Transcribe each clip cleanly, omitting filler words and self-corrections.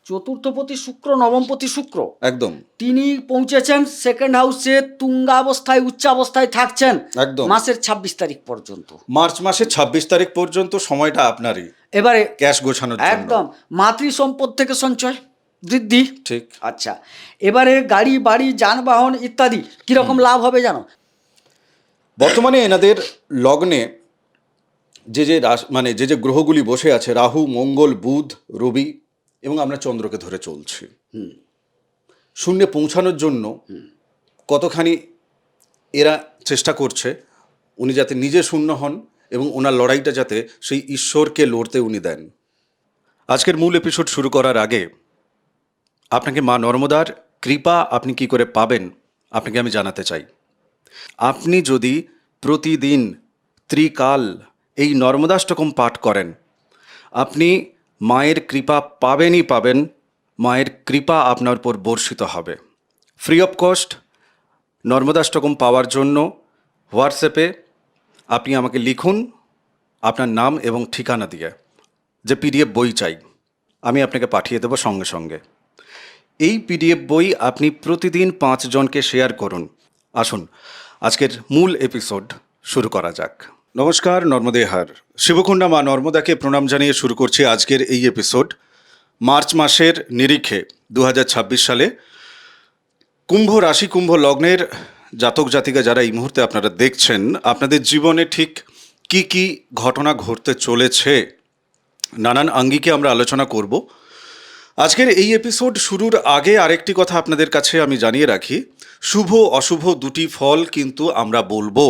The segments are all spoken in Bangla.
চতুর্থপতি শুক্র, নবমপতি শুক্র, একদম তিনি পৌঁছেছেন সেকেন্ড হাউসে, তুঙ্গাবস্থায়, উচ্চাবস্থায় থাকছেন একদম মাসের ২৬ তারিখ পর্যন্ত। মার্চ মাসের ২৬ তারিখ পর্যন্ত সময়টা আপনারই এবারে ক্যাশ গোছানোর জন্য। একদম মাতৃ সম্পদ থেকে সঞ্চয় বৃদ্ধি। ঠিক। আচ্ছা, এবারে গাড়ি বাড়ি যানবাহন ইত্যাদি কিরকম লাভ হবে জানো? বর্তমানে এনাদের লগ্নে মানে যে গ্রহগুলি বসে আছে, রাহু, মঙ্গল, বুধ, রবি এবং আমরা চন্দ্রকে ধরে চলছি। শূন্যে পৌঁছানোর জন্য কতখানি এরা চেষ্টা করছে উনি যাতে নিজে শূন্য হন এবং ওনার লড়াইটা যাতে সেই ঈশ্বরকে লড়তে উনি দেন। আজকের মূল এপিসোড শুরু করার আগে আপনাকে মা নর্মদার কৃপা আপনি কি করে পাবেন আপনাকে আমি জানাতে চাই। আপনি যদি প্রতিদিন ত্রিকাল এই নর্মদাষ্টকম পাঠ করেন, আপনি মায়ের কৃপা পাবেনই পাবেন। মায়ের কৃপা আপনার উপর বর্ষিত হবে। ফ্রি অফ কস্ট নর্মদাষ্টকম পাওয়ার জন্য হোয়াটসঅ্যাপে আপনি আমাকে লিখুন আপনার নাম এবং ঠিকানা দিয়ে, যে পিডিএফ বই চাই, আমি আপনাকে পাঠিয়ে দেবো সঙ্গে সঙ্গে। এই পিডিএফ বই আপনি প্রতিদিন 5 জনকে শেয়ার করুন। আসুন আজকের মূল এপিসোড শুরু করা যাক। নমস্কার, নর্মদেহার শিবকুণ্ডা মা নর্মদাকে প্রণাম জানিয়ে শুরু করছি আজকের এই এপিসোড। মার্চ মাসের নিরিখে 2026 সালে কুম্ভ রাশি, কুম্ভ লগ্নের জাতক জাতিকা যারা এই মুহূর্তে আপনারা দেখছেন, আপনাদের জীবনে ঠিক কি কি ঘটনা ঘটতে চলেছে নানান আঙ্গিকে আমরা আলোচনা করব। আজকের এই এপিসোড শুরুর আগে আরেকটি কথা আপনাদের কাছে আমি জানিয়ে রাখি, শুভ অশুভ দুটি ফল কিন্তু আমরা বলবো।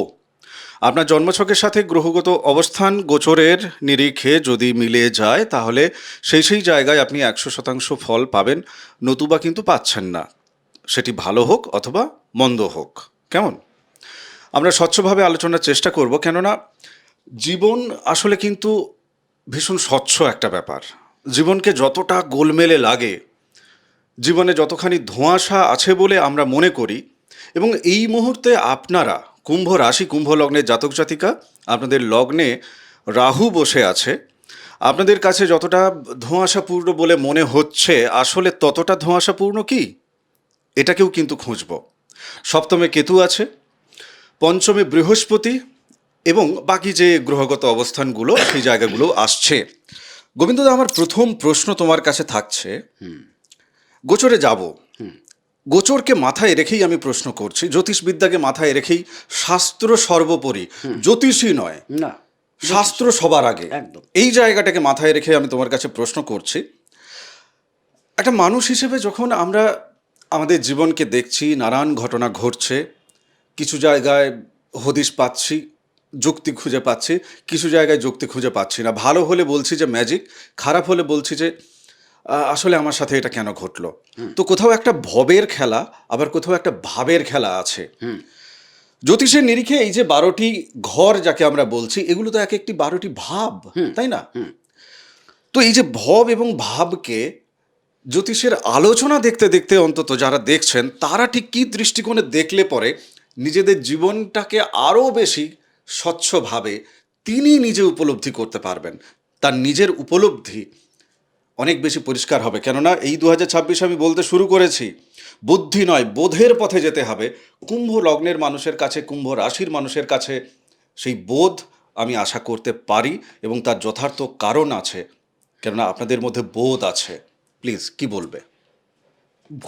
আপনার জন্মছকের সাথে গ্রহগত অবস্থান গোচরের নিরিখে যদি মিলে যায় তাহলে সেই জায়গায় আপনি 100% ফল পাবেন, নতুবা কিন্তু পাচ্ছেন না, সেটি ভালো হোক অথবা মন্দ হোক। কেমন? আমরা স্বচ্ছভাবে আলোচনার চেষ্টা করব, কেননা জীবন আসলে কিন্তু ভীষণ স্বচ্ছ একটা ব্যাপার। জীবনকে যতটা গোলমেলে লাগে, জীবনে যতখানি ধোঁয়াশা আছে বলে আমরা মনে করি, এবং এই মুহূর্তে আপনারা কুম্ভ রাশি, কুম্ভ লগ্নের জাতক জাতিকা, আপনাদের লগ্নে রাহু বসে আছে, আপনাদের কাছে যতটা ধোঁয়াশাপূর্ণ বলে মনে হচ্ছে আসলে ততটা ধোঁয়াশাপূর্ণ কি, এটাকেও কিন্তু খুঁজব। সপ্তমে কেতু আছে, পঞ্চমে বৃহস্পতি এবং বাকি যে গ্রহগত অবস্থানগুলো সেই জায়গাগুলো আসছে। গোবিন্দদা, আমার প্রথম প্রশ্ন তোমার কাছে থাকছে, গোচরে যাব, গোচরকে মাথায় রেখেই আমি প্রশ্ন করছি, জ্যোতিষবিদ্যাকে মাথায় রেখেই, শাস্ত্র সর্বোপরি, জ্যোতিষী নয়, না, শাস্ত্র সবার আগে, একদম এই জায়গাটাকে মাথায় রেখে আমি তোমার কাছে প্রশ্ন করছি। একটা মানুষ হিসেবে যখন আমরা আমাদের জীবনকে দেখছি, নানান ঘটনা ঘটছে, কিছু জায়গায় হদিশ পাচ্ছি, যুক্তি খুঁজে পাচ্ছি, কিছু জায়গায় যুক্তি খুঁজে পাচ্ছি না। ভালো হলে বলছি যে ম্যাজিক, খারাপ হলে বলছি যে আসলে আমার সাথে এটা কেন ঘটলো। তো কোথাও একটা ভবের খেলা, আবার কোথাও একটা ভাবের খেলা আছে। জ্যোতিষের নিরিখে এই যে 12টি ঘর যাকে আমরা বলছি, এগুলো তো এক একটি 12টি ভাব, তাই না? তো এই যে ভব এবং ভাবকে জ্যোতিষের আলোচনা দেখতে দেখতে অন্তত যারা দেখছেন তারা ঠিক কী দৃষ্টিকোণে দেখলে পরে নিজেদের জীবনটাকে আরও বেশি স্বচ্ছভাবে তিনি নিজে উপলব্ধি করতে পারবেন, তার নিজের উপলব্ধি অনেক বেশি পরিষ্কার হবে। কেননা এই 2026 আমি বলতে শুরু করেছি, বুদ্ধি নয় বোধের পথে যেতে হবে। কুম্ভ লগ্নের মানুষের কাছে, কুম্ভ রাশির মানুষের কাছে সেই বোধ আমি আশা করতে পারি, এবং তার যথার্থ কারণ আছে, কেননা আপনাদের মধ্যে বোধ আছে। প্লিজ কি বলবে?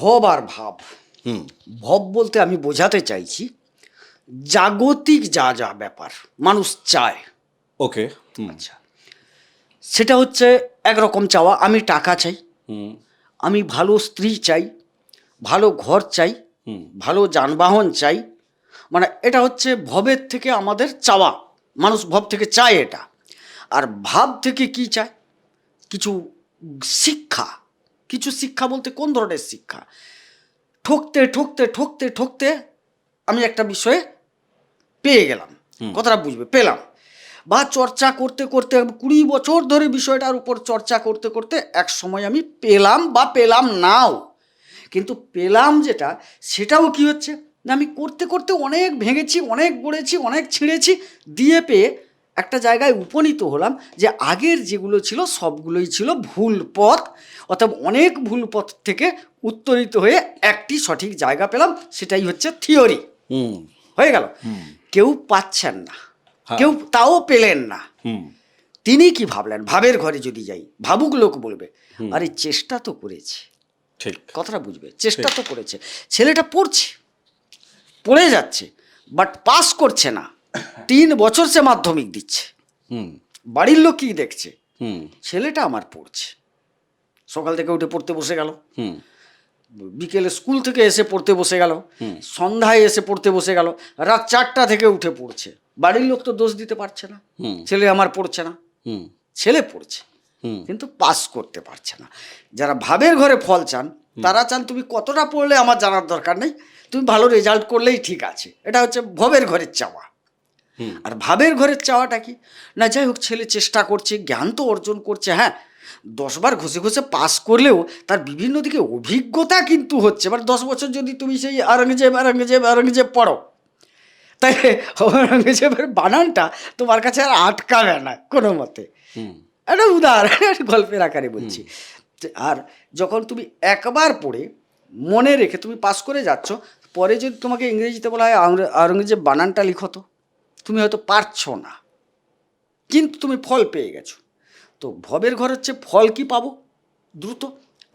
ভব আর ভাব। ভব বলতে আমি বোঝাতে চাইছি জাগতিক যা যা ব্যাপার মানুষ চায়। ওকে। আচ্ছা, সেটা হচ্ছে একরকম চাওয়া, আমি টাকা চাই, আমি ভালো স্ত্রী চাই, ভালো ঘর চাই, ভালো যানবাহন চাই, মানে এটা হচ্ছে ভবের থেকে আমাদের চাওয়া। মানুষ ভব থেকে চায় এটা। আর ভাব থেকে কি চায়? কিছু শিক্ষা। কিছু শিক্ষা বলতে কোন ধরনের শিক্ষা? ঠকতে ঠকতে ঠকতে ঠকতে আমি একটা বিষয়ে পেয়ে গেলাম, কথাটা বুঝবে, পেলাম। বা চর্চা করতে করতে 20 বছর ধরে বিষয়টার উপর চর্চা করতে করতে এক সময় আমি পেলাম, বা পেলাম নাও, কিন্তু পেলাম যেটা, সেটাও কি হচ্ছে না, আমি করতে করতে অনেক ভেঙেছি, অনেক গড়েছি, অনেক ছিঁড়েছি, দিয়ে পেয়ে একটা জায়গায় উপনীত হলাম যে আগের যেগুলো ছিল সবগুলোই ছিল ভুল পথ, অর্থাৎ অনেক ভুল পথ থেকে উত্তরিত হয়ে একটি সঠিক জায়গা পেলাম, সেটাই হচ্ছে থিওরি। হয়ে গেল। কেউ পাচ্ছেন না, কেউ তাও পেলেন না। তিনি কি ভাবলেন, ভাবের ঘরে যদি যাই, ভাবুক লোক বলবে আরে চেষ্টা তো করেছে, ঠিক কথাটা বুঝবে, চেষ্টা তো করেছে। ছেলেটা পড়ছে, পড়ে যাচ্ছে, বাট পাস করছে না। 3 বছর সে মাধ্যমিক দিচ্ছে। বাড়ির লোক কি দেখছে, ছেলেটা আমার পড়ছে, সকাল থেকে উঠে পড়তে বসে গেল, বিকেলে স্কুল থেকে এসে পড়তে বসে গেল, সন্ধ্যায় এসে পড়তে বসে গেল, রাত 4টা থেকে উঠে পড়ছে। বাড়ির লোক তো দোষ দিতে পারছে না, ছেলে আমার পড়ছে না, ছেলে পড়ছে কিন্তু পাস করতে পারছে না। যারা ভাবের ঘরে ফল চান, তারা চান তুমি কতটা পড়লে আমার জানার দরকার নেই, তুমি ভালো রেজাল্ট করলেই ঠিক আছে। এটা হচ্ছে ভবের ঘরের চাওয়া। আর ভাবের ঘরের চাওয়াটা কি না, যাই হোক ছেলে চেষ্টা করছে, জ্ঞান তো অর্জন করছে, হ্যাঁ 10 বার ঘষে ঘষে পাস করলেও তার বিভিন্ন দিকে অভিজ্ঞতা কিন্তু হচ্ছে। এবার 10 বছর যদি তুমি সেই আরঙ্গজেব পড়ো, তাই আরঙ্গজেবের বানানটা তোমার কাছে আর আটকাবে না কোনো মতে। একটা উদাহরণ গল্পের আকারে বলছি। আর যখন তুমি একবার পড়ে মনে রেখে তুমি পাস করে যাচ্ছ, পরে যদি তোমাকে ইংরেজিতে বলা হয় আরঙ্গজেব বানানটা লিখো, তো তুমি হয়তো পারছো না, কিন্তু তুমি ফল পেয়ে গেছো। তো ভবের ঘর হচ্ছে ফল কি পাবো দ্রুত,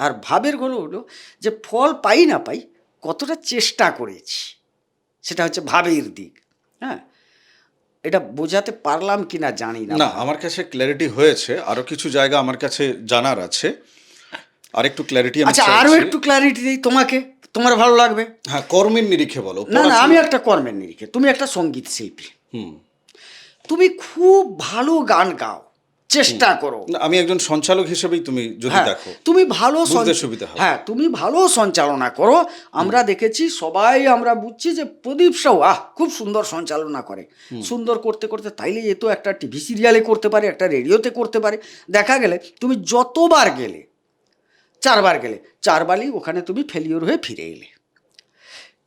আর ভাবের ঘর হলো যে ফল পাই না পাই কতটা চেষ্টা করেছি, সেটা হচ্ছে ভাবের দিক। হ্যাঁ, এটা বোঝাতে পারলাম কি না জানি না। না, আমার কাছে ক্ল্যারিটি হয়েছে, আরো কিছু জায়গা আমার কাছে জানার আছে, আর একটু ক্ল্যারিটি আমি আচ্ছা, আরও একটু ক্ল্যারিটি দিই তোমাকে, তোমার ভালো লাগবে। হ্যাঁ, কর্মের নিরিখে বলো। না না, আমি একটা কর্মের নিরিখে। তুমি একটা সঙ্গীত শিল্পী, তুমি খুব ভালো গান গাও, চেষ্টা করো। আমি একজন সঞ্চালক হিসেবেই তুমি যদি দেখো, তুমি ভালো সুবিধা হবে। হ্যাঁ, তুমি ভালো সঞ্চালনা করো। আমরা দেখেছি, সবাই আমরা বুঝছি যে প্রদীপ সাউ খুব সুন্দর সঞ্চালনা করে। সুন্দর করতে করতে তাইলে এ তো একটা টিভি সিরিয়ালে করতে পারে, একটা রেডিওতে করতে পারে। দেখা গেলে তুমি যতবার গেলে, 4 বার গেলে, 4 বারই ওখানে তুমি ফেলিওর হয়ে ফিরে এলে।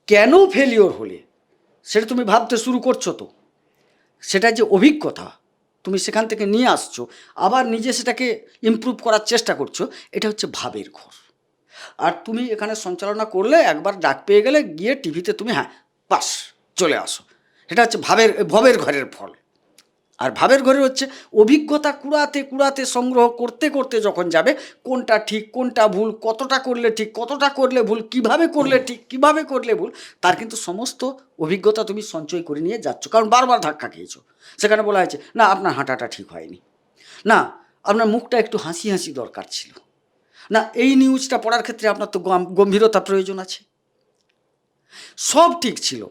কেন ফেলিওর হলে সেটা তুমি ভাবতে শুরু করছো, তো সেটা যে অভিজ্ঞতা তুমি সেখান থেকে নিয়ে আসছো, আবার নিজে সেটাকে ইমপ্রুভ করার চেষ্টা করছো, এটা হচ্ছে ভাবের ঘর। আর তুমি এখানে সঞ্চালনা করলে, একবার ডাক পেয়ে গেলে, গিয়ে টিভিতে তুমি পাস চলে আসো, এটা হচ্ছে ভবের ঘরের ফল। আর ভাবের ঘরে হচ্ছে অভিজ্ঞতা কুড়াতে কুড়াতে সংগ্রহ করতে করতে যখন যাবে, কোনটা ঠিক কোনটা ভুল, কতটা করলে ঠিক কতটা করলে ভুল, কিভাবে করলে ঠিক কিভাবে করলে ভুল, তার কিন্তু সমস্ত অভিজ্ঞতা তুমি সঞ্চয় করে নিয়ে যাচ্ছ। কারণ বারবার ধাক্কা খেয়েছো, সেখানে বলা হয়েছে না আপনার হাঁটাটা ঠিক হয়নি, না আপনার মুখটা একটু হাসি হাসি দরকার ছিল, না এই নিউজটা পড়ার ক্ষেত্রে আপনার তো গম্ভীরতা প্রয়োজন আছে। সব ঠিক ছিল,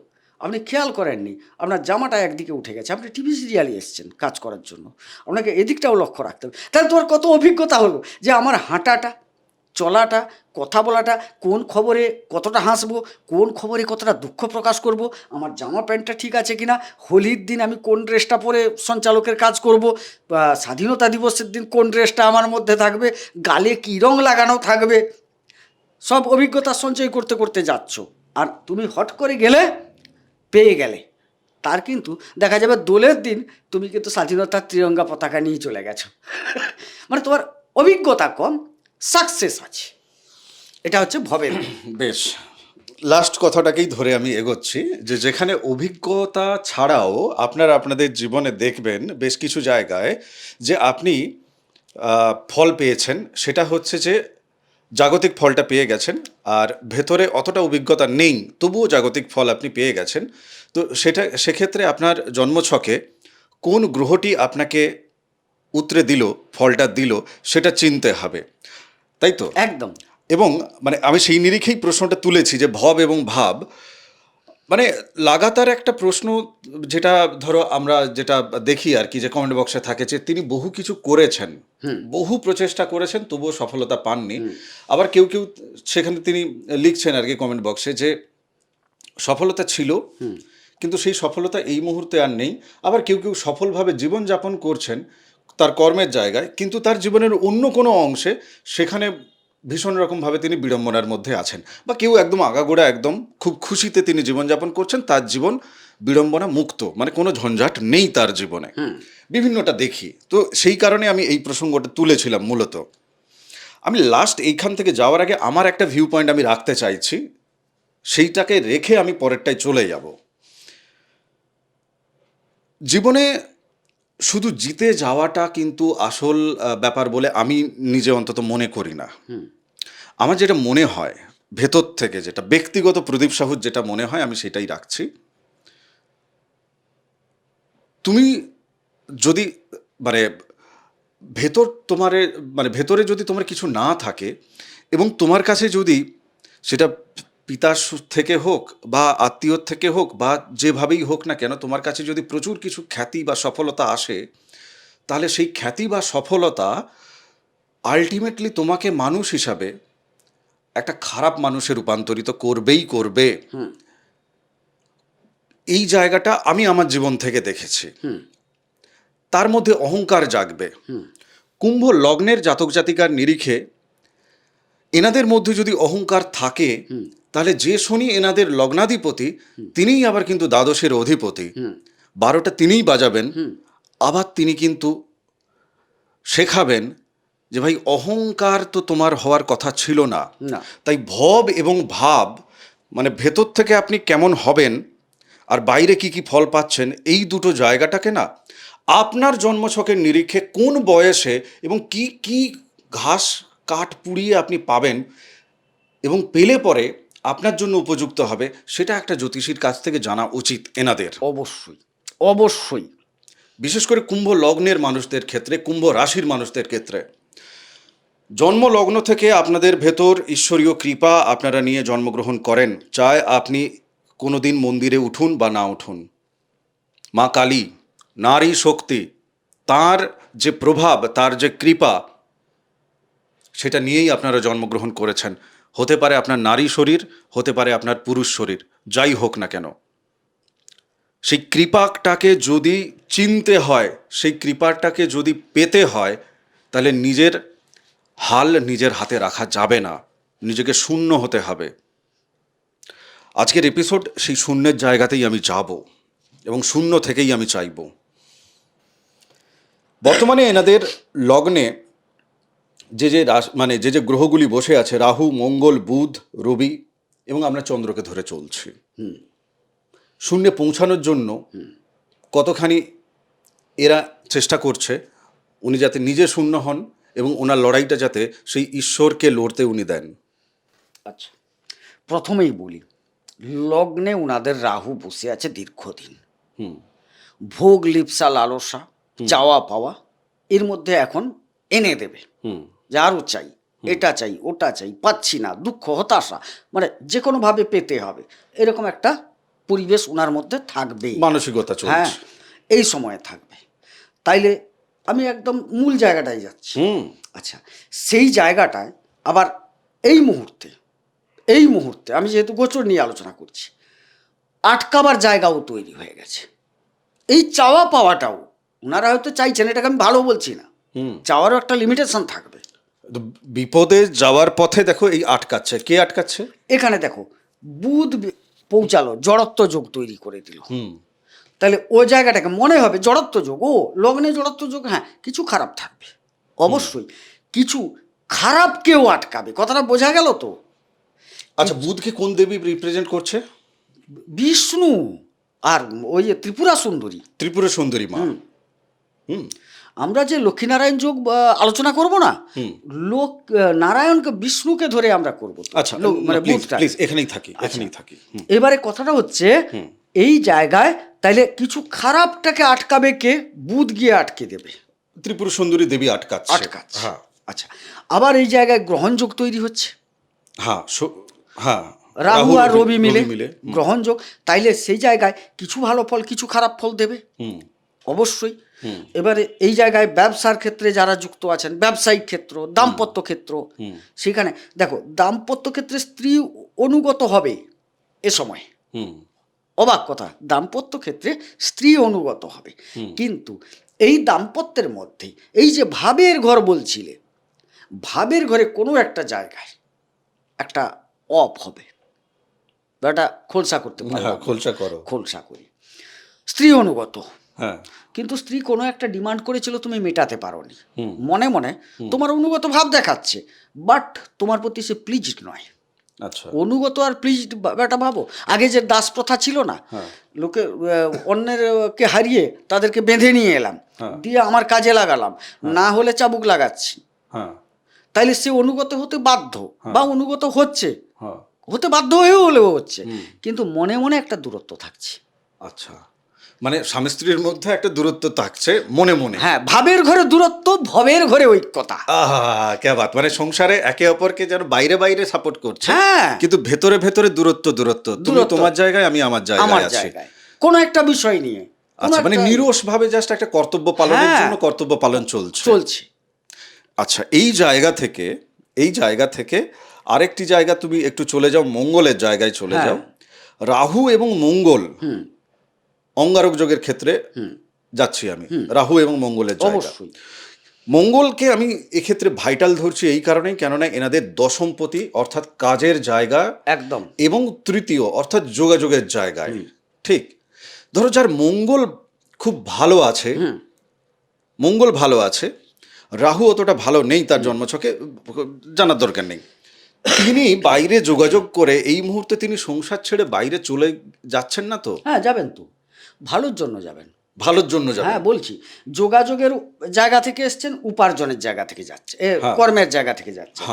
আপনি খেয়াল করেননি, আপনার জামাটা একদিকে উঠে গেছে, আপনি টিভি সিরিয়ালে এসছেন কাজ করার জন্য, আপনাকে এদিকটাও লক্ষ্য রাখতে হবে। তাহলে তোমার কত অভিজ্ঞতা হলো যে আমার হাঁটাটা, চলাটা, কথা বলাটা, কোন খবরে কতটা হাসবো, কোন খবরে কতটা দুঃখ প্রকাশ করব, আমার জামা প্যান্টটা ঠিক আছে কিনা, হোলির দিন আমি কোন ড্রেসটা পরে সঞ্চালকের কাজ করব, স্বাধীনতা দিবসের দিন কোন ড্রেসটা আমার মধ্যে থাকবে, গালে কী রং লাগানো থাকবে, সব অভিজ্ঞতা সঞ্চয় করতে করতে যাচ্ছ। আর তুমি হট করে গেলে, পেয়ে গেলে, তার কিন্তু দেখা যাবে দোলের দিন তুমি কিন্তু স্বাধীনতার তিরঙ্গা পতাকা নিয়ে চলে গেছো। মানে তোমার অভিজ্ঞতা কম, সাকসেস আছে। এটা হচ্ছে ভবের। বেশ, লাস্ট কথাটাকেই ধরে আমি এগোচ্ছি, যে যেখানে অভিজ্ঞতা ছাড়াও আপনাদের জীবনে দেখবেন বেশ কিছু জায়গায় যে আপনি ফল পেয়েছেন, সেটা হচ্ছে যে জাগতিক ফলটা পেয়ে গেছেন, আর ভেতরে অতটা অভিজ্ঞতা নেই, তবুও জাগতিক ফল আপনি পেয়ে গেছেন। তো সেক্ষেত্রে আপনার জন্মছকে কোন গ্রহটি আপনাকে উতরে দিল, ফলটা দিল, সেটা চিনতে হবে, তাই তো? একদম। এবং মানে আমি সেই নিরিখেই প্রশ্নটা তুলেছি যে ভব এবং ভাব, মানে লাগাতার একটা প্রশ্ন, যেটা ধরো আমরা যেটা দেখি আর কি, যে কমেন্ট বক্সে থাকে যে তিনি বহু কিছু করেছেন, বহু প্রচেষ্টা করেছেন, তবুও সফলতা পাননি। আবার কেউ কেউ সেখানে তিনি লিখছেন আর কি কমেন্ট বক্সে যে সফলতা ছিল, কিন্তু সেই সফলতা এই মুহূর্তে আর নেই। আবার কেউ কেউ সফলভাবে জীবনযাপন করছেন তার কর্মের জায়গায়, কিন্তু তার জীবনের অন্য কোনো অংশে সেখানে ভীষণ রকমভাবে তিনি বিড়ম্বনার মধ্যে আছেন, বা কেউ একদম আগাগোড়া একদম খুব খুশিতে তিনি জীবনযাপন করছেন, তার জীবন বিড়ম্বনা মুক্ত, মানে কোনো ঝঞ্ঝাট নেই তার জীবনে। বিভিন্নটা দেখি তো, সেই কারণে আমি এই প্রসঙ্গটা তুলেছিলাম মূলত। আমি লাস্ট এইখান থেকে যাওয়ার আগে আমার একটা ভিউ পয়েন্ট আমি রাখতে চাইছি, সেইটাকে রেখে আমি পরেরটায় চলে যাব। জীবনে শুধু জিতে যাওয়াটা কিন্তু আসল ব্যাপার বলে আমি নিজে অন্তত মনে করি না। আমার যেটা মনে হয় ভেতর থেকে, যেটা ব্যক্তিগত প্রদীপ সাহুর যেটা মনে হয়, আমি সেটাই রাখছি। তুমি যদি মানে ভেতরে যদি তোমার কিছু না থাকে, এবং তোমার কাছে যদি সেটা পিতার থেকে হোক বা আত্মীয়র থেকে হোক বা যেভাবেই হোক না কেন, তোমার কাছে যদি প্রচুর কিছু খ্যাতি বা সফলতা আসে, তাহলে সেই খ্যাতি বা সফলতা আলটিমেটলি তোমাকে মানুষ হিসাবে একটা খারাপ মানুষে রূপান্তরিত করবেই করবে। এই জায়গাটা আমি আমার জীবন থেকে দেখেছি। তার মধ্যে অহংকার জাগবে। কুম্ভ লগ্নের জাতক জাতিকার নিরিখে এনাদের মধ্যে যদি অহংকার থাকে, তাহলে যে শনি এনাদের লগ্নাধিপতি, তিনিই আবার কিন্তু দ্বাদশের অধিপতি। 12টা তিনিই বাজাবেন। আবার তিনি কিন্তু শেখাবেন যে ভাই, অহংকার তো তোমার হওয়ার কথা ছিল না। তাই ভব এবং ভাব, মানে ভেতর থেকে আপনি কেমন হবেন আর বাইরে কি কি ফল পাচ্ছেন, এই দুটো জায়গাটাকে না আপনার জন্মছকের নিরিখে কোন বয়সে এবং কি কি ঘাস কাঠ পুড়িয়ে আপনি পাবেন এবং পেলে পরে আপনার জন্য উপযুক্ত হবে, সেটা একটা জ্যোতিষীর কাছ থেকে জানা উচিত এনাদের। অবশ্যই অবশ্যই। বিশেষ করে কুম্ভ লগ্নের মানুষদের ক্ষেত্রে, কুম্ভ রাশির মানুষদের ক্ষেত্রে, জন্ম লগ্ন থেকে আপনাদের ভেতর ঈশ্বরীয় কৃপা আপনারা নিয়ে জন্মগ্রহণ করেন। চায় আপনি কোনোদিন মন্দিরে উঠুন বা না উঠুন, মা কালী, নারী শক্তি, তার যে প্রভাব, তার যে কৃপা, সেটা নিয়েই আপনারা জন্মগ্রহণ করেছেন। হতে পারে আপনার নারী শরীর, হতে পারে আপনার পুরুষ শরীর, যাই হোক না কেন, সেই কৃপাটাকে যদি চিনতে হয়, সেই কৃপাটাকে যদি পেতে হয়, তাহলে নিজের হাল নিজের হাতে রাখা যাবে না, নিজেকে শূন্য হতে হবে। আজকের এপিসোড সেই শূন্যের জায়গাতেই আমি যাব এবং শূন্য থেকেই আমি চাইব। বর্তমানে এনাদের লগ্নে যে যে গ্রহগুলি বসে আছে, রাহু, মঙ্গল, বুধ, রবি, এবং আমরা চন্দ্রকে ধরে চলছি। শূন্যে পৌঁছানোর জন্য কতখানি এরা চেষ্টা করছে উনি যাতে নিজে শূন্য হন এবং ওনার লড়াইটা যাতে সেই ঈশ্বরকে লড়তে উনি দেন। আচ্ছা, প্রথমেই বলি, লগ্নে উনাদের রাহু বসে আছে দীর্ঘদিন। ভোগ, লিপ্সা, লালসা, চাওয়া পাওয়া এর মধ্যে এখন এনে দেবে যে আরও চাই, এটা চাই, ওটা চাই, পাচ্ছি না, দুঃখ, হতাশা, মানে যে কোনোভাবে পেতে হবে, এরকম একটা পরিবেশ ওনার মধ্যে থাকবে, মানসিকতা চলছে। হ্যাঁ, এই সময়ে থাকবে। তাইলে আমি একদম মূল জায়গাটায় যাচ্ছি। আচ্ছা, সেই জায়গাটায় আবার এই মুহূর্তে আমি যেহেতু গোচর নিয়ে আলোচনা করছি, আটকাবার জায়গাও তৈরি হয়ে গেছে। এই চাওয়া পাওয়াটাও ওনারা হয়তো চাইছেন, এটাকে আমি ভালো বলছি না, চাওয়ারও একটা লিমিটেশন থাকবে। বিপদে যাওয়ার পথে দেখো এই আটকাচ্ছে, কে আটকাচ্ছে? এখানে দেখো, বুধ পৌঁছালো, জড়ত্ব যোগ তৈরি করে দিল। তাহলে ওই জায়গাটাকে মনে হবে জড়ত্ব যোগ, ও লগ্নে জড়ত্ব যোগ, হ্যাঁ কিছু খারাপ থাকবে অবশ্যই, কিছু খারাপকেও আটকাবে। কথাটা বোঝা গেল তো? আচ্ছা, বুধকে কোন দেবী রিপ্রেজেন্ট করছে? বিষ্ণু আর ওই যে ত্রিপুরা সুন্দরী, ত্রিপুরা সুন্দরী মা। আমরা যে লক্ষ্মীনারায়ণ যোগ আলোচনা করব না, লোক নারায়ণকে বিষ্ণুকে ধরে আমরা করব। আচ্ছা, মানে প্লিজ এখানেই থাকি। এবারে কথাটা হচ্ছে এই জায়গায়, তাইলে কিছু খারাপটাকে আটকাবে কে? বুধ গিয়ে আটকে দেবে, ত্রিপুরা সুন্দরী দেবী আটকাচ্ছে। হ্যাঁ। আচ্ছা, আবার এই জায়গায় গ্রহণযোগ তৈরি হচ্ছে। হ্যাঁ, রাহু আর রবি মিলে গ্রহণযোগ। তাইলে সেই জায়গায় কিছু ভালো ফল, কিছু খারাপ ফল দেবে অবশ্যই। এবারে এই জায়গায় ব্যবসার ক্ষেত্রে যারা যুক্ত আছেন, ব্যবসায়িক ক্ষেত্র, দাম্পত্য ক্ষেত্র, সেখানে দেখো দাম্পত্য ক্ষেত্রে স্ত্রী অনুগত হবে এ সময়। অবাক কথা, দাম্পত্য ক্ষেত্রে স্ত্রী অনুগত হবে, কিন্তু এই দাম্পত্যের মধ্যে এই যে ভাবের ঘর বলছিলে, ভাবের ঘরে কোনো একটা জায়গায় একটা অফ হবে, এটা খোলসা করতে পারো, খোলসা করি। স্ত্রী অনুগত, হ্যাঁ, কিন্তু স্ত্রী কোনো একটা ডিমান্ড করেছিল, তুমি মেটাতে পারোনি, মনে মনে তোমার অনুগত ভাব দেখাচ্ছে, বাট তোমার প্রতি সে প্লিজড নয়। আচ্ছা, অনুগত আর প্লিজড ব্যাপারটা ভাবো। আগে যে দাস প্রথা ছিল না, লোকে অন্যের কে হারিয়ে তাদেরকে বেঁধে নিয়ে এলাম, দিয়ে আমার কাজে লাগালাম, না হলে চাবুক লাগাচ্ছি, হ্যাঁ, তাইলে সে অনুগত হতে বাধ্য, বা অনুগত হচ্ছে, হ্যাঁ, হতে বাধ্য হয়েও হলেও হচ্ছে, কিন্তু মনে মনে একটা দূরত্ব থাকছে। আচ্ছা, মানে স্বামী স্ত্রীর মধ্যে একটা দূরত্ব থাকছে মনে মনে। হ্যাঁ, ভাবের ঘরে দূরত্ব, ভবের ঘরে ঐক্যতা। আহা, কে বাত, মানে সংসারে একে অপরকে যেন বাইরে বাইরে সাপোর্ট করছে, হ্যাঁ, কিন্তু ভেতরে ভেতরে দূরত্ব, তুমি তোমার জায়গায়, আমি আমার জায়গায় আছি, কোনো একটা বিষয় নিয়ে। আচ্ছা, মানে নিরস ভাবে জাস্ট একটা কর্তব্য পালনের জন্য কর্তব্য পালন চলছে। আচ্ছা, এই জায়গা থেকে আরেকটি জায়গা তুমি একটু চলে যাও, মঙ্গলের জায়গায় চলে যাও। রাহু এবং মঙ্গল অঙ্গারক যোগের ক্ষেত্রে যাচ্ছি আমি, রাহু এবং মঙ্গলের জায়গা। মঙ্গলকে আমি এক্ষেত্রে ভাইটাল ধরছি এই কারণেই, কেননা এনাদের দশমপতি অর্থাৎ কাজের জায়গা একদম, এবং তৃতীয় অর্থাৎ যোগাযোগের জায়গায়। ঠিক, ধরো যার মঙ্গল খুব ভালো আছে, মঙ্গল ভালো আছে, রাহু অতটা ভালো নেই তার জন্মছকে, জানার দরকার নেই, তিনি বাইরে যোগাযোগ করে এই মুহূর্তে তিনি সংসার ছেড়ে বাইরে চলে যাচ্ছেন না তো? হ্যাঁ, যাবেন তো, ভালোর জন্য যাবেন, ভালোর জন্য যাবেন। হ্যাঁ বলছি, যোগাযোগের জায়গা থেকে এসছেন, উপার্জনের জায়গা থেকে যাচ্ছে, কর্মের জায়গা থেকে যাচ্ছে,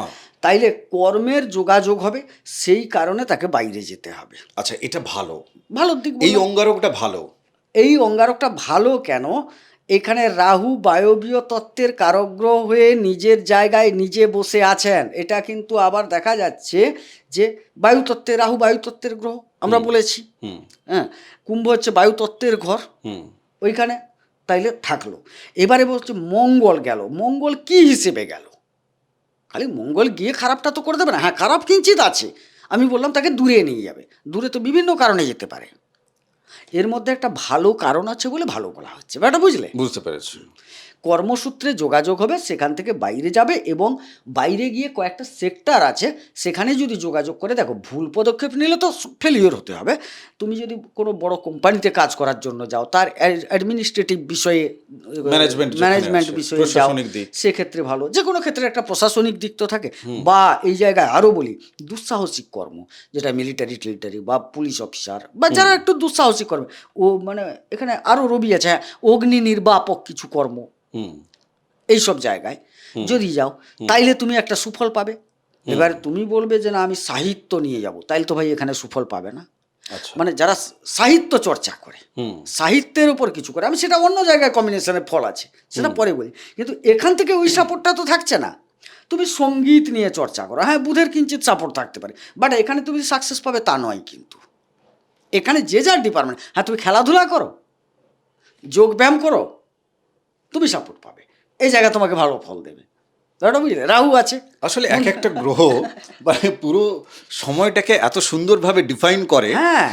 তাইলে কর্মের যোগাযোগ হবে, সেই কারণে তাকে বাইরে যেতে হবে। আচ্ছা, এটা ভালো, ভালোর দিক, এই অঙ্গারকটা ভালো। এই অঙ্গারকটা ভালো কেন? এখানে রাহু বায়বীয় তত্ত্বের কারগ্রহ হয়ে নিজের জায়গায় নিজে বসে আছেন। এটা কিন্তু আবার দেখা যাচ্ছে যে বায়ুতত্ত্বে, রাহু বায়ুতত্ত্বের গ্রহ আমরা বলেছি, হ্যাঁ, কুম্ভ হচ্ছে বায়ুতত্ত্বের ঘর, ওইখানে তাইলে থাকলো। এবারে বলছে মঙ্গল গেল, মঙ্গল কি হিসেবে গেল? খালি মঙ্গল গিয়ে খারাপটা তো করে দেবে না, হ্যাঁ খারাপ কিঞ্চিত আছে, আমি বললাম তাকে দূরে নিয়ে যাবে, দূরে তো বিভিন্ন কারণে যেতে পারে, এর মধ্যে একটা ভালো কারণ আছে বলে ভালো বলা হচ্ছে, ব্যাপারটা বুঝলে? বুঝতে পেরেছি। কর্মসূত্রে যোগাযোগ হবে, সেখান থেকে বাইরে যাবে, এবং বাইরে গিয়ে কয়েকটা সেক্টর আছে, সেখানে যদি যোগাযোগ করে, দেখো ভুল পদক্ষেপ নিলে তো ফেলিওর হতে হবে। তুমি যদি কোনো বড় কোম্পানিতে কাজ করার জন্য যাও, তার অ্যাডমিনিস্ট্রেটিভ বিষয়ে, ম্যানেজমেন্ট বিষয়ে যাও, সেক্ষেত্রে ভালো। যে কোনো ক্ষেত্রে একটা প্রশাসনিক দিক তো থাকে। বা এই জায়গায় আরও বলি, দুঃসাহসিক কর্ম, যেটা মিলিটারি টিলিটারি বা পুলিশ অফিসার, বা যারা একটু দুঃসাহসিক কর্ম, ও মানে এখানে আরও রবি আছে, হ্যাঁ, অগ্নি নির্বাপক কিছু কর্ম, এইসব জায়গায় যদি যাও, তাইলে তুমি একটা সুফল পাবে। এবার তুমি বলবে যে না আমি সাহিত্য নিয়ে যাব, তাইলে তো ভাই এখানে সুফল পাবে না। মানে যারা সাহিত্য চর্চা করে, সাহিত্যের উপর কিছু করে, আমি সেটা অন্য জায়গায় কম্বিনেশনের ফল আছে, সেটা পরে বলি, কিন্তু এখান থেকে ওই সাপোর্টটা তো থাকছে না। তুমি সঙ্গীত নিয়ে চর্চা করো, হ্যাঁ বুধের কিঞ্চিত সাপোর্ট থাকতে পারে, বাট এখানে তুমি সাকসেস পাবে তা নয়। কিন্তু এখানে যে যার ডিপার্টমেন্ট, হ্যাঁ তুমি খেলাধুলা করো, যোগ ব্যায়াম করো, তুমি সাপোর্ট পাবে, এই জায়গা তোমাকে ভালো ফল দেবে, বুঝলে? রাহু আছে। আসলে এক একটা গ্রহ মানে পুরো সময়টাকে এত সুন্দরভাবে ডিফাইন করে। হ্যাঁ,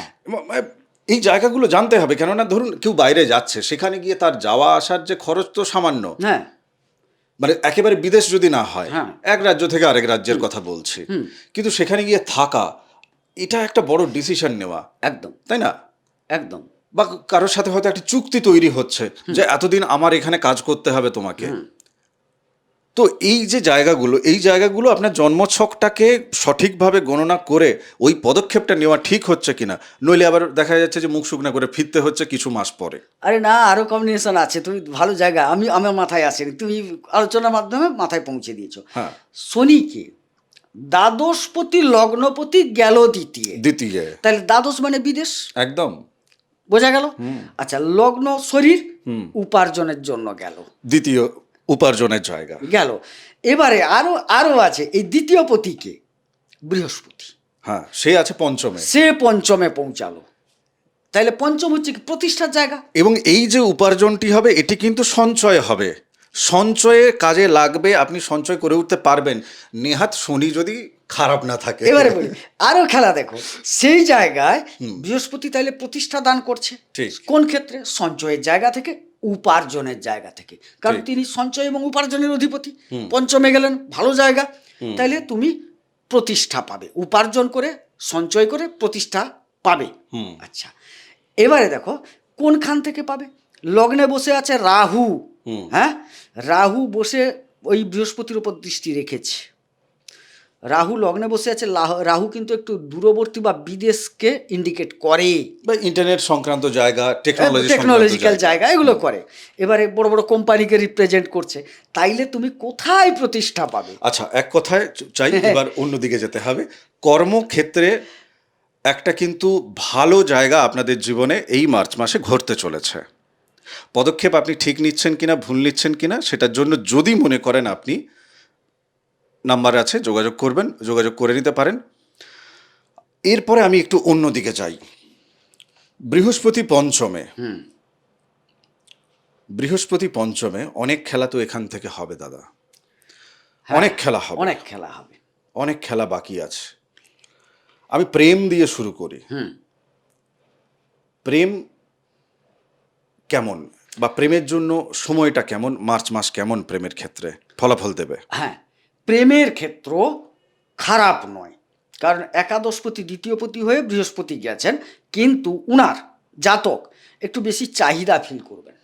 এই জায়গাগুলো জানতে হবে, কেননা ধরুন কেউ বাইরে যাচ্ছে, সেখানে গিয়ে তার যাওয়া আসার যে খরচ তো সামান্য, হ্যাঁ, মানে একেবারে বিদেশ যদি না হয়, এক রাজ্য থেকে আরেক রাজ্যের কথা বলছি, কিন্তু সেখানে গিয়ে থাকা, এটা একটা বড় ডিসিশন নেওয়া, একদম, তাই না? একদম। বা কারোর সাথে হয়তো একটা চুক্তি তৈরি হচ্ছে যে এতদিন আমার এখানে কাজ করতে হবে তোমাকে। তো এই যে জায়গাগুলো আপনার জন্মছকটাকে সঠিকভাবে গণনা করে ওই পদক্ষেপটা নেওয়া ঠিক হচ্ছে কিনা, নইলে আবার দেখা যাচ্ছে যে মুখ শুকনা করে ফিরতে হচ্ছে কিছু মাস পরে। আরে না, আরো কম্বিনেশন আছে, তুমি ভালো জায়গা, আমার মাথায় আসেনি, তুমি আলোচনার মাধ্যমে মাথায় পৌঁছে দিয়েছো। হ্যাঁ, শনিকে দ্বাদশপতি লগ্নপতি গেল দ্বিতীয়, তাহলে দ্বাদশ মানে বিদেশ, একদম বোঝা গেল। আচ্ছা, লগ্ন শরীর উপার্জনের জন্য গেল, দ্বিতীয় উপার্জনের জায়গা গেল। এবারে আরো আছে, এই দ্বিতীয় পতিকে বৃহস্পতি, হ্যাঁ সে আছে পঞ্চমে, সে পঞ্চমে পৌঁছালো, তাহলে পঞ্চম হচ্ছে কি প্রতিষ্ঠার জায়গা। এবং এই যে উপার্জনটি হবে, এটি কিন্তু সঞ্চয় হবে, সঞ্চয়ে কাজে লাগবে, আপনি সঞ্চয় করে উঠতে পারবেন, নেহাত শনি যদি খারাপ না থাকে। এবারে বলি আরো খেলা, দেখো সেই জায়গায় বৃহস্পতি তাইলে প্রতিষ্ঠা দান করছে, কোন ক্ষেত্রে? সঞ্চয়ের জায়গা থেকে, উপার্জনের জায়গা থেকে, কারণ তিনি সঞ্চয় এবং উপার্জনের অধিপতি, পঞ্চমে গেলেন, ভালো জায়গা, তাইলে তুমি প্রতিষ্ঠা পাবে, উপার্জন করে সঞ্চয় করে প্রতিষ্ঠা পাবে। আচ্ছা, এবারে দেখো কোনখান থেকে পাবে? লগ্নে বসে আছে রাহু, হ্যাঁ, রাহু বসে ওই বৃহস্পতির উপর দৃষ্টি রেখেছে। রাহু লগ্নে বসে আছে, রাহু কিন্তু একটু দূরবর্তী বা বিদেশকে ইন্ডিকেট করে, বা ইন্টারনেট সংক্রান্ত জায়গা, টেকনোলজিক্যাল জায়গা এগুলো করে। এবারে বড় বড় কোম্পানিকে রিপ্রেজেন্ট করছে, তাইলে তুমি কোথায় প্রতিষ্ঠা পাবে? আচ্ছা, এক কথায় চাই এবার অন্যদিকে যেতে হবে। কর্মক্ষেত্রে একটা কিন্তু ভালো জায়গা আপনাদের জীবনে এই মার্চ মাসে ঘটতে চলেছে। পদক্ষেপ আপনি ঠিক নিচ্ছেন কিনা, ভুল নিচ্ছেন কিনা, সেটার জন্য যদি মনে করেন আপনি, নাম্বার আছে, যোগাযোগ করবেন, যোগাযোগ করে নিতে পারেন। এরপরে আমি একটু অন্যদিকে যাই। বৃহস্পতি পঞ্চমে, বৃহস্পতি পঞ্চমে অনেক খেলা তো এখান থেকে হবে দাদা, অনেক খেলা হবে, অনেক খেলা হবে, অনেক খেলা বাকি আছে। আমি প্রেম দিয়ে শুরু করি। প্রেম কেমন, বা প্রেমের জন্য সময়টা কেমন, মার্চ মাস কেমন প্রেমের ক্ষেত্রে ফলাফল দেবে? হ্যাঁ, প্রেমের ক্ষেত্র খারাপ নয়, কারণ একাদশপতি দ্বিতীয়পতি হয়ে বৃহস্পতি গেছেন, কিন্তু উনার জাতক একটু বেশি চাহিদা ফিল করবেন।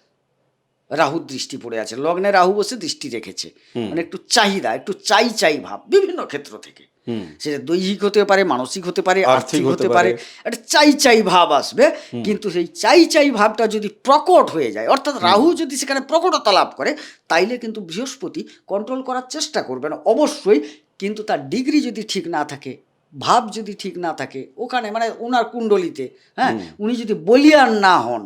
রাহুর দৃষ্টি পড়ে আছে, লগ্নে রাহু বসে দৃষ্টি রেখেছে, মানে একটু চাহিদা, একটু চাই ভাব বিভিন্ন ক্ষেত্র থেকে, সেটা দৈহিক হতে পারে, মানসিক হতে পারে, আর্থিক হতে পারে, একটা চাই ভাব আসবে। কিন্তু সেই চাই ভাবটা যদি প্রকট হয়ে যায়, অর্থাৎ রাহু যদি সেখানে প্রকটতা লাভ করে, তাইলে কিন্তু বৃহস্পতি কন্ট্রোল করার চেষ্টা করবেন অবশ্যই। কিন্তু তার ডিগ্রি যদি ঠিক না থাকে, ভাব যদি ঠিক না থাকে ওখানে, মানে ওনার কুণ্ডলিতে, হ্যাঁ, উনি যদি বলিয়ান না হন,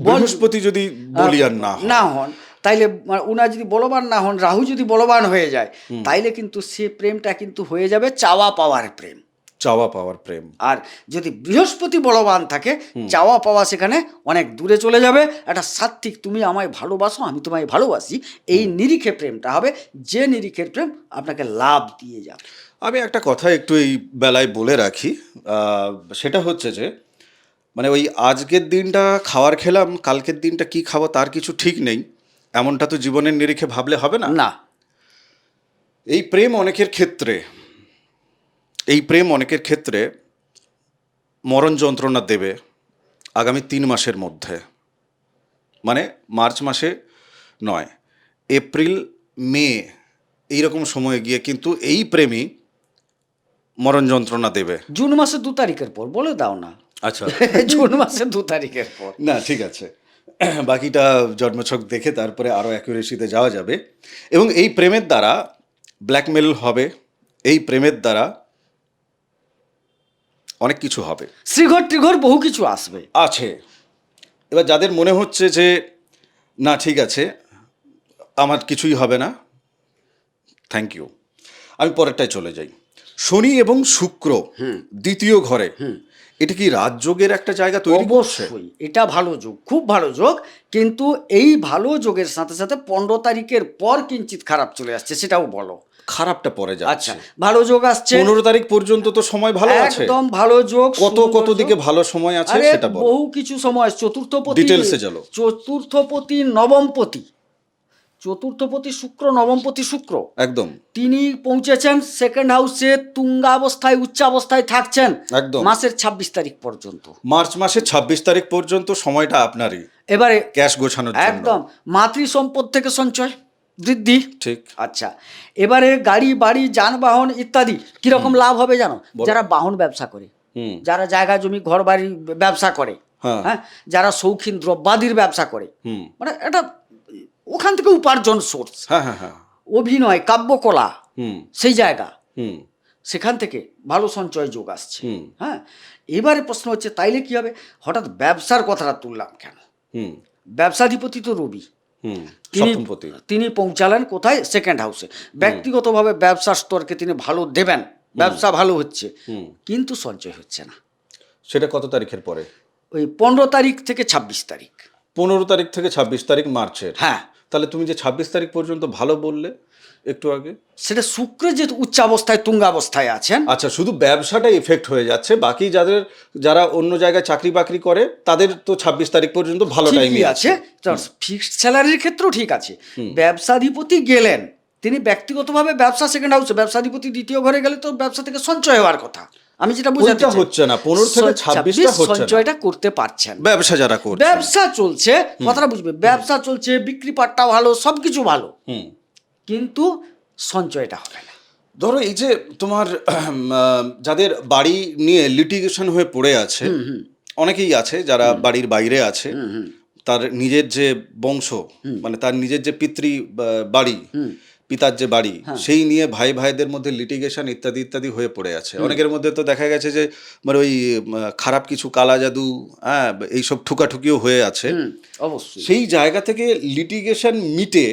বৃহস্পতি যদি বলিয়ান না হন, তাইলে উনার যদি বলবান না হন, রাহু যদি বলবান হয়ে যায়, তাইলে কিন্তু সে প্রেমটা কিন্তু হয়ে যাবে চাওয়া পাওয়ার প্রেম, চাওয়া পাওয়ার প্রেম। আর যদি বৃহস্পতি বলবান থাকে, চাওয়া পাওয়া সেখানে অনেক দূরে চলে যাবে। একটা সাত্ত্বিক, তুমি আমায় ভালোবাসো, আমি তোমায় ভালোবাসি, এই নিরিখে প্রেমটা হবে, যে নিরিখের প্রেম আপনাকে লাভ দিয়ে যাবে। আমি একটা কথা একটু এই বেলায় বলে রাখি, সেটা হচ্ছে যে মানে ওই আজকের দিনটা খাওয়ার খেলাম, কালকের দিনটা কি খাবো তার কিছু ঠিক নেই, এমনটা তো জীবনের নিরিখে ভাবলে হবে না। না, এই প্রেম অনেকের ক্ষেত্রে, এই প্রেম অনেকের ক্ষেত্রে মরণ যন্ত্রণা দেবে আগামী 3 মাসের মধ্যে। মানে মার্চ মাসে নয়, এপ্রিল মে এইরকম সময়ে গিয়ে কিন্তু এই প্রেমই মরণ যন্ত্রণা দেবে। জুন মাসের 2 তারিখের পর বলে দাও না। আচ্ছা, জুন মাসের 2 তারিখের পর না ঠিক আছে, বাকিটা জন্মছক দেখে তারপরে আরও অ্যাকুরেসিতে যাওয়া যাবে। এবং এই প্রেমের দ্বারা ব্ল্যাকমেল হবে, এই প্রেমের দ্বারা অনেক কিছু হবে, শ্রীঘর ত্রিঘর বহু কিছু আসবে আছে। এবার যাদের মনে হচ্ছে যে না ঠিক আছে আমার কিছুই হবে না, থ্যাংক ইউ, আমি পরেরটায় চলে যাই। শনি এবং শুক্র দ্বিতীয় ঘরে, এটা কি রাজযোগের একটা জায়গা তৈরি করছে? অবশ্যই এটা ভালো যোগ, খুব ভালো যোগ, কিন্তু এই ভালো যোগের সাথে সাথে 15 তারিখের পর কিঞ্চিত খারাপ চলে আসছে, সেটাও বলো। খারাপটা পরে আচ্ছা, যাচ্ছে, ভালো যোগ আসছে 15 তারিখ পর্যন্ত তো সময় ভালো আছে, একদম ভালো যোগ। কত দিকে ভালো সময় আছে সেটা বলো। বহু কিছু সময়, চতুর্থপতি, ডিটেলসে চলো। চতুর্থপতি নবমপতি, চতুর্থপতি শুক্র, নবমপতি শুক্র, একদম তিনি পৌঁছেছেন সেকেন্ড হাউসে, তুঙ্গাবস্থায়, উচ্চাবস্থায় থাকছেন একদম মাসের 26 তারিখ পর্যন্ত, মার্চ মাসের 26 তারিখ পর্যন্ত সময়টা আপনারই এবারে ক্যাশ গোছানোর জন্য। একদম মাতৃ সম্পদ থেকে সঞ্চয় বৃদ্ধি, ঠিক। আচ্ছা, এবারে গাড়ি বাড়ি যানবাহন ইত্যাদি কিরকম লাভ হবে জানো? যারা বাহন ব্যবসা করে, যারা জায়গা জমি ঘর বাড়ি ব্যবসা করে, হ্যাঁ, যারা শৌখিন দ্রব্যাদির ব্যবসা করে, মানে এটা ওখান থেকে উপার্জন সোর্স, অভিনয়, কাব্যকলা, সেই জায়গা, সেখান থেকে ভালো সঞ্চয় যোগ আসছে। হ্যাঁ, এবারে প্রশ্ন হচ্ছে তাইলে কি হবে? হঠাৎ ব্যবসার কথাটা তুললাম কেন? ব্যবসাধিপতি তো রবি, তিনি পৌঁছালেন কোথায়? সেকেন্ড হাউসে। ব্যক্তিগতভাবে ব্যবসার স্তরকে তিনি ভালো দেবেন, ব্যবসা ভালো হচ্ছে, কিন্তু সঞ্চয় হচ্ছে না। সেটা কত তারিখের পরে? ওই 15 তারিখ থেকে 26 তারিখ। 15 তারিখ থেকে 26 তারিখ মার্চের? হ্যাঁ। তাহলে তুমি যে 26 তারিখ পর্যন্ত ভালো বললে একটু আগে, সেটা শুক্র যে উচ্চাবস্থায়, তুঙ্গাবস্থায় আছেন। আচ্ছা, শুধু ব্যবসাটা এফেক্ট হয়ে যাচ্ছে, বাকি যারা অন্য জায়গায় চাকরি বাকরি করে তাদের তো 26 তারিখ পর্যন্ত ভালো টাইমই আছে। ফিক্সড স্যালারির ক্ষেত্রেও ঠিক আছে। ব্যবসাধিপতি গেলেন, তিনি ব্যক্তিগতভাবে ব্যবসা সেকেন্ড হাউসে, ব্যবসাধিপতি দ্বিতীয় ঘরে গেলে তো ব্যবসা থেকে সঞ্চয় হওয়ার কথা। আমি যেটা বোঝাতে ওইটা চাই, হচ্ছে না, 15 থেকে 26টা হচ্ছে না। সঞ্চয়টা করতে পারছেন। ব্যবসা যারা করছে, ব্যবসা চলছে, কথাটা বুঝবে, ব্যবসা চলছে, বিক্রি পাট্টা ভালো, সবকিছু ভালো, কিন্তু সঞ্চয়টা হবে না। ধরো এই যে তোমার যাদের বাড়ি নিয়ে লিটিগেশন হয়ে পড়ে আছে, অনেকেই আছে যারা বাড়ির বাইরে আছে, তার নিজের যে বংশ, মানে তার নিজের যে পিতৃ বাড়ি, পিতার যে বাড়ি, সেই নিয়ে ভাই ভাইদের মধ্যে লিটিগেশন ইত্যাদি ইত্যাদি হয়ে পড়ে আছে। অনেকের মধ্যে তো দেখা গেছে যে মানে ওই খারাপ কিছু কালা জাদু, হ্যাঁ, এইসব ঠুকাঠুকিও হয়ে আছে। অবশ্যই সেই জায়গা থেকে লিটিগেশন মিটে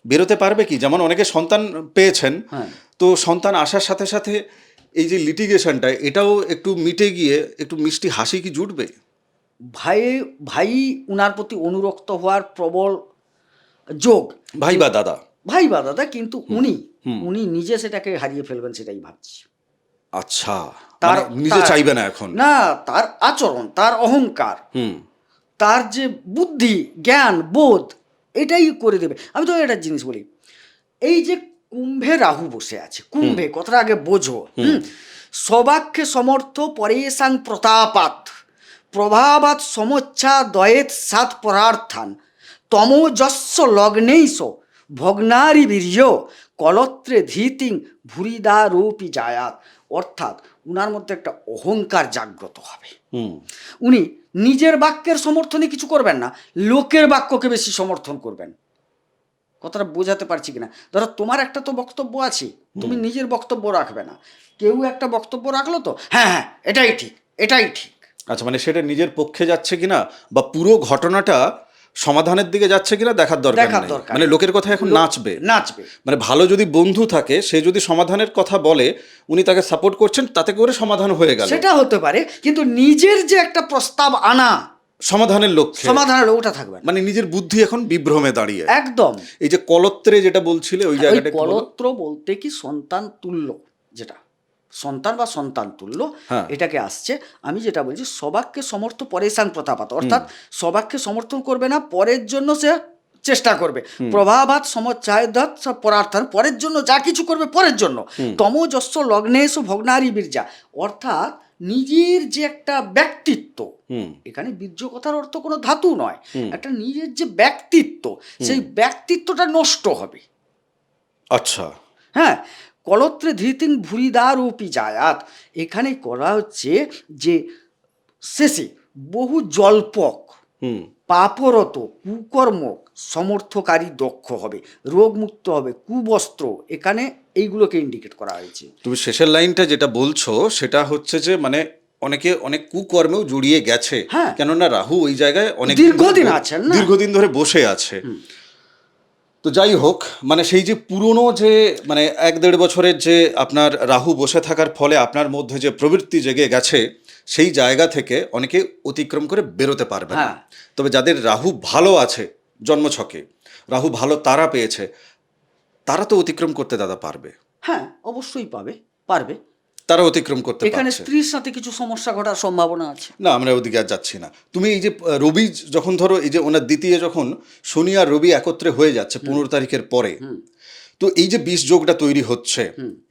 বেরোতে পারবে কি? যেমন অনেকে সন্তান পেয়েছেন, তো সন্তান আসার সাথে সাথে এই যে লিটিগেশনটা, এটাও একটু মিটে গিয়ে একটু মিষ্টি হাসি কি জুটবে? ভাই উনার প্রতি অনুরক্ত হওয়ার প্রবল যোগ, ভাই বা দাদা, কিন্তু উনি নিজে সেটাকে হারিয়ে ফেলবেন সেটাই ভাবছি। আচ্ছা, তার নিজে চাইবে না এখন না, তার আচরণ, তার অহংকার, তার যে বুদ্ধি জ্ঞান বোধ, এটাই করে দেবে। আমি তো একটা জিনিস বলি, এই যে কুম্ভে রাহু বসে আছে, কুম্ভে কথাটা আগে বোঝো, সবাক্ষে সমর্থ পরেশাং প্রতাপাত প্রভাবাত সমচ্ছা দয়েত সাত পরার্থান তমোজস্য লগ্নেইশ ভগ্নারি বীর্য কলত্রে ধীতিং ভুরিদারূপী জায়াত। অর্থাৎ উনার মধ্যে একটা অহংকার জাগ্রত হবে। উনি নিজের বাক্যের সমর্থনে কিছু করবেন না, লোকের বাক্যকে বেশি সমর্থন করবেন। কথাটা বোঝাতে পারছি কিনা? ধরো তোমার একটা তো বক্তব্য আছে, তুমি নিজের বক্তব্য রাখবে না, কেউ একটা বক্তব্য রাখলো তো হ্যাঁ এটাই ঠিক, এটাই ঠিক। আচ্ছা, মানে সেটা নিজের পক্ষে যাচ্ছে কিনা বা পুরো ঘটনাটা সমাধানের দিকে যাচ্ছে কিনা দেখার দরকার নেই। মানে লোকের কথা এখন নাচবে। মানে ভালো যদি বন্ধু থাকে, সে যদি সমাধানের কথা বলে, উনি তাকে সাপোর্ট করছেন, তাতে করে সমাধান হয়ে গেল, সেটা হতে পারে। কিন্তু নিজের যে একটা প্রস্তাব আনা সমাধানের লক্ষ্যে, ওটা থাকবে, মানে নিজের বুদ্ধি এখন বিভ্রমে দাঁড়িয়ে একদম। এই যে কলত্রে যেটা বলছিলে, ওই জায়গাটা কলত্র বলতে কি সন্তান তুল্য, যেটা সন্তান বা সন্তান তুল্য, এটাকে আসছে। আমি যেটা বলছি সবাককে সমর্থ পরেশাং প্রতাপাত, অর্থাৎ সবাককে সমর্থন করবে না, পরের জন্য সে চেষ্টা করবে। প্রভাবাত সমচ্ছায়দাত পরার্থান, পরের জন্য যা কিছু করবে পরের জন্য। তমোজস্য লগ্নেশ ভগ্নারি বীর্যা, অর্থাৎ নিজের যে একটা ব্যক্তিত্ব, এখানে বীর্য কথার অর্থ কোনো ধাতু নয়, একটা নিজের যে ব্যক্তিত্ব, সেই ব্যক্তিত্বটা নষ্ট হবে। আচ্ছা, হ্যাঁ, কলত্রে ধৃতিং ভুরিদারূপী জায়াত, এখানে করা হচ্ছে যে শেষে বহু জল্পক পাপরত কুকর্ম সমর্থকারী দক্ষ হবে, রোগমুক্ত হবে, কুবস্ত্র, এখানে এইগুলোকে ইন্ডিকেট করা হয়েছে। তুমি শেষের লাইনটা যেটা বলছো সেটা হচ্ছে যে মানে অনেকে অনেক কুকর্মেও জড়িয়ে গেছে, কেননা রাহু ওই জায়গায় অনেক দীর্ঘদিন আছেন, দীর্ঘদিন ধরে বসে আছে। তো যাই হোক, মানে সেই যে পুরনো যে মানে 1-1.5 বছরের যে আপনার রাহু বসে থাকার ফলে আপনার মধ্যে যে প্রবৃত্তি জেগে গেছে, সেই জায়গা থেকে অনেকে অতিক্রম করে বেরোতে পারবে না। তবে যাদের রাহু ভালো আছে জন্মছকে, রাহু ভালো তারা পেয়েছে, তারা তো অতিক্রম করতে দাদা পারবে। হ্যাঁ, অবশ্যই পারবে, তারা অতিক্রম করতে পারছে। এখানে স্ত্রীর সাথে কিছু সমস্যা ঘটার সম্ভাবনা আছে। না, আমরা ওদিকে আর যাচ্ছি না। তুমি এই যে রবি যখন ধরো এই যে ওনার দ্বিতীয় যখন শনি আর রবি একত্রে হয়ে যাচ্ছে 15 তারিখের পরে, তো এই যে 20 যোগটা তৈরি হচ্ছে,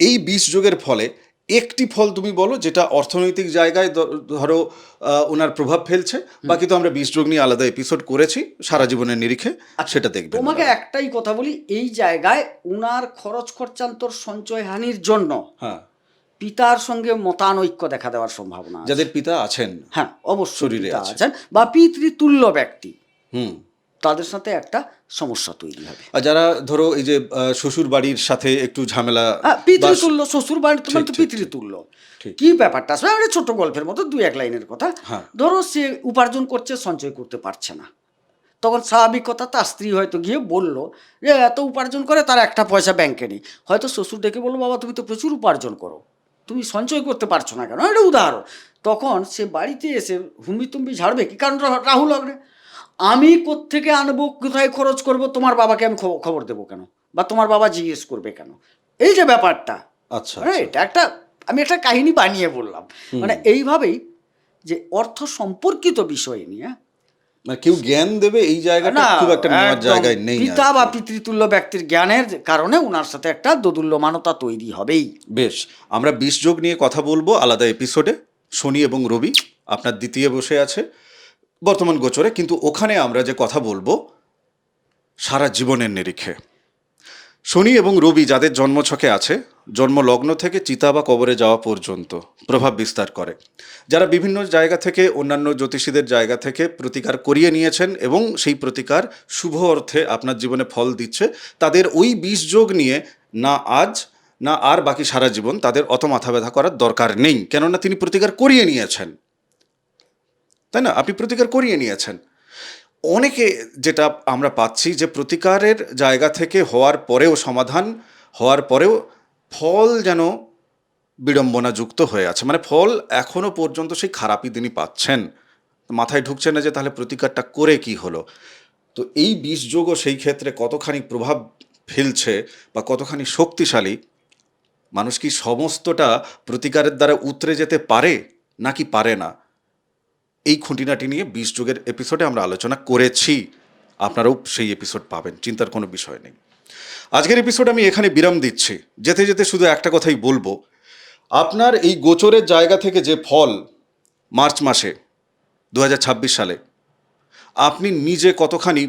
এই 20 যোগের ফলে একটি ফল তুমি বলো যেটা অর্থনৈতিক জায়গায় ধরো ওনার প্রভাব ফেলছে। বাকি তো আমরা 20 যোগ নিয়ে আলাদা এপিসোড করেছি সারা জীবনের নিরিখে, সেটা দেখবে। তোমাকে একটাই কথা বলি, এই জায়গায় ওনার খরচ খরচান্তর সঞ্চয় হানির জন্য পিতার সঙ্গে মতানৈক্য দেখা দেওয়ার সম্ভাবনা আছে। যাদের পিতা আছেন, হ্যাঁ অবশ্যই পিতা আছেন বা পিতৃতুল্য ব্যক্তি, তাদের সাথে একটা সমস্যা তৈরি হবে। আর যারা ধরো এই যে শ্বশুর বাড়ির সাথে একটু ঝামেলা, পিতৃতুল্য, শ্বশুর বাড়ি তোমার তো পিতৃতুল্য, কি ব্যাপারটা আসলে আমরা ছোট গল্পের মতো 2-1 লাইনের কথা। ধরো সে উপার্জন করছে, সঞ্চয় করতে পারছে না, তখন স্বাভাবিক কথা তার স্ত্রী হয়তো গিয়ে বললো যে এত উপার্জন করে তার একটা পয়সা ব্যাংকে নেই। হয়তো শ্বশুর ডেকে বললো বাবা তুমি তো প্রচুর উপার্জন করো, তুমি সঞ্চয় করতে পারছো না কেন, এটা উদাহরণ। তখন সে বাড়িতে এসে হুম্বিতুম্বি ঝাড়বে কি, কারণ রাহু লগ্নে আমি কোত্থেকে আনবো, কোথায় খরচ করব, তোমার বাবাকে আমি খবর দেবো কেন, বা তোমার বাবা জিজ্ঞেস করবে কেন, এই যে ব্যাপারটা। আচ্ছা, এটা একটা আমি একটা কাহিনী বানিয়ে বললাম, মানে এইভাবেই যে অর্থ সম্পর্কিত বিষয় নিয়ে মানে কেউ জ্ঞান দেবে এই জায়গাটা না, খুব একটা নেওয়ার একদম জায়গায় নেই আর পিতা কি। বা পিতৃতুল্য ব্যক্তির জ্ঞানের কারণে ওনার সাথে একটা দোদুল্যমানতা তৈরি হবেই। বেশ, আমরা 20 যোগ নিয়ে কথা বলবো আলাদা এপিসোডে। শনি এবং রবি আপনার দ্বিতীয় বসে আছে বর্তমান গোচরে, কিন্তু ওখানে আমরা যে কথা বলবো সারা জীবনের নিরিখে। শনি এবং রবি যাদের জন্মছকে আছে, জন্মলগ্ন থেকে চিতা বা কবরে যাওয়া পর্যন্ত প্রভাব বিস্তার করে। যারা বিভিন্ন জায়গা থেকে, অন্যান্য জ্যোতিষীদের জায়গা থেকে প্রতিকার করিয়ে নিয়েছেন এবং সেই প্রতিকার শুভ অর্থে আপনার জীবনে ফল দিচ্ছে, তাদের ওই 20 যোগ নিয়ে না আজ না আর বাকি সারা জীবন তাদের অত মাথা ব্যথা করার দরকার নেই, কেননা তিনি প্রতিকার করিয়ে নিয়েছেন, তাই না? আপনি প্রতিকার করিয়ে নিয়েছেন। অনেকে যেটা আমরা পাচ্ছি যে প্রতিকারের জায়গা থেকে হওয়ার পরেও, সমাধান হওয়ার পরেও ফল যেন বিড়ম্বনাযুক্ত হয়ে আছে, মানে ফল এখনো পর্যন্ত সেই খারাপই তিনি পাচ্ছেন। মাথায় ঢুকছে না যে তাহলে প্রতিকারটা করে কি হলো। তো এই 20 যোগও সেই ক্ষেত্রে কতখানি প্রভাব ফেলছে বা কতখানি শক্তিশালী, মানুষ কি সমস্তটা প্রতিকারের দ্বারা উতরে যেতে পারে নাকি পারে না, এই খুঁটিনাটি নিয়ে 20 যুগের এপিসোডে আমরা আলোচনা করেছি। আপনারাও সেই এপিসোড পাবেন, চিন্তার কোনো বিষয় নেই। আজকের এপিসোড আমি এখানে বিরাম দিচ্ছি। যেতে যেতে শুধু একটা কথাই বলবো, আপনার এই গোচরের জায়গা থেকে যে ফল মার্চ মাসে 2026 সালে আপনি নিজে কতখানি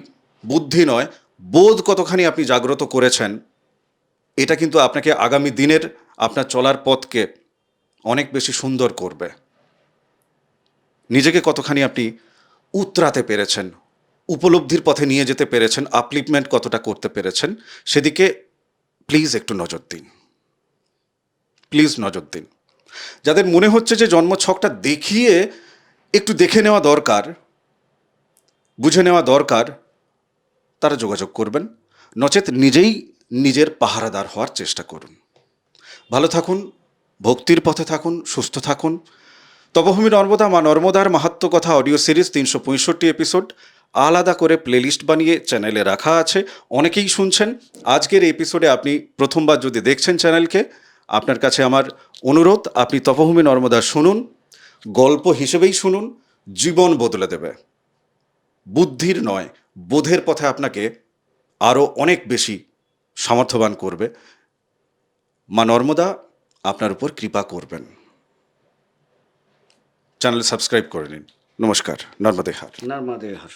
বুদ্ধি নয় বোধ কতখানি আপনি জাগ্রত করেছেন, এটা কিন্তু আপনাকে আগামী দিনের আপনার চলার পথকে অনেক বেশি সুন্দর করবে। নিজেকে কতখানি আপনি উতরাতে পেরেছেন, উপলব্ধির পথে নিয়ে যেতে পেরেছেন, আপলিফমেন্ট কতটা করতে পেরেছেন, সেদিকে প্লিজ একটু নজর দিন, প্লিজ নজর দিন। যাদের মনে হচ্ছে যে জন্মছকটা দেখিয়ে একটু দেখে নেওয়া দরকার, বুঝে নেওয়া দরকার, তারা যোগাযোগ করবেন, নচেত নিজেই নিজের পাহারাদার হওয়ার চেষ্টা করুন। ভালো থাকুন, ভক্তির পথে থাকুন, সুস্থ থাকুন। তপভূমি নর্মদা মা নর্মদার মাহাত্ম্য কথা অডিও সিরিজ 365 এপিসোড আলাদা করে প্লেলিস্ট বানিয়ে চ্যানেলে রাখা আছে, অনেকেই শুনছেন। আজকের এপিসোডে আপনি প্রথমবার যদি দেখছেন চ্যানেলকে, আপনার কাছে আমার অনুরোধ, আপনি তপভূমি নর্মদা শুনুন, গল্প হিসেবেই শুনুন, জীবন বদলে দেবে। বুদ্ধির নয়, বোধের পথে আপনাকে আরও অনেক বেশি সামর্থ্যবান করবে। মা নর্মদা আপনার উপর কৃপা করবেন। চ্যানেল সাবস্ক্রাইব করে নিন। নমস্কার। নর্মদে হার। নর্মদে হর।